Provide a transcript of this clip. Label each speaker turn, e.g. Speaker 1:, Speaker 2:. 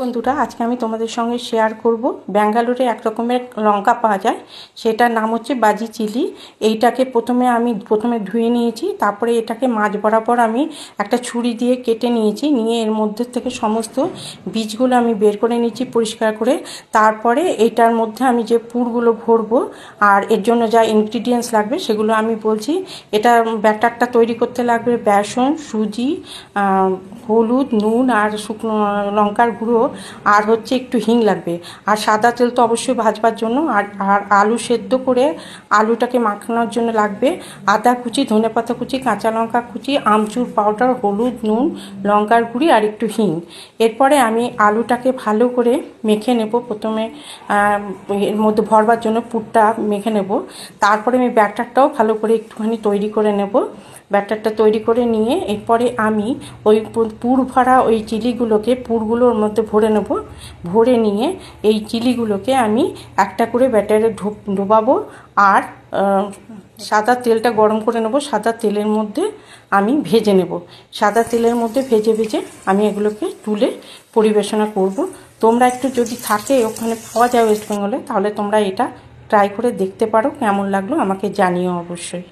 Speaker 1: বন্ধুরা, আজকে আমি তোমাদের সঙ্গে শেয়ার করব ব্যাঙ্গালোরে এক রকমের লঙ্কা পাওয়া যায়, সেটার নাম হচ্ছে বাজি চিলি। এইটাকে প্রথমে ধুয়ে নিয়েছি, তারপরে এটাকে মাঝ বরাবর আমি একটা ছুরি দিয়ে কেটে নিয়েছি, নিয়ে এর মধ্যে থেকে সমস্ত বীজগুলো আমি বের করে নিয়েছি পরিষ্কার করে। তারপরে এটার মধ্যে আমি যে পুরগুলো ভরবো আর এর জন্য যা ইনগ্রিডিয়েন্টস লাগবে সেগুলো আমি বলছি। এটা ব্যাটারটা তৈরি করতে লাগবে বেসন, সুজি, হলুদ, নুন আর শুকনো লঙ্কার গুঁড়ো, আর হচ্ছে একটু হিং লাগবে, আর সাদা তেল তো অবশ্যই ভাজবার জন্য, আর আলু সেদ্ধ করে আলুটাকে মাখানোর জন্য লাগবে আদা কুচি, ধনেপাতা কুচি, কাঁচা লঙ্কা কুচি, আমচুর পাউডার, হলুদ, নুন, লঙ্কার গুঁড়ি আর একটু হিং। এরপরে আমি আলুটাকে ভালো করে মেখে নেব। প্রথমে এর মধ্যে ভরবার জন্য পুরটা মেখে নেব, তারপরে আমি ব্যাটারটাও ভালো করে একটুখানি তৈরি করে নেব। ব্যাটারটা তৈরি করে নিয়ে এরপরে আমি ওই পুর ভরা ওই চিলিগুলোকে পুরগুলোর মধ্যে ভরে নেব। ভরে নিয়ে এই চিলিগুলোকে আমি একটা করে ব্যাটারে ডোবাবো, আর সাদা তেলটা গরম করে নেব। সাদা তেলের মধ্যে আমি ভেজে নেব। সাদা তেলের মধ্যে ভেজে ভেজে আমি এগুলোকে তুলে পরিবেশনা করব। তোমরা একটু যদি থাকে ওখানে পাওয়া যায় ওয়েস্ট বেঙ্গলে, তাহলে তোমরা এটা ট্রাই করে দেখতে পারো, কেমন লাগলো আমাকে জানিও অবশ্যই।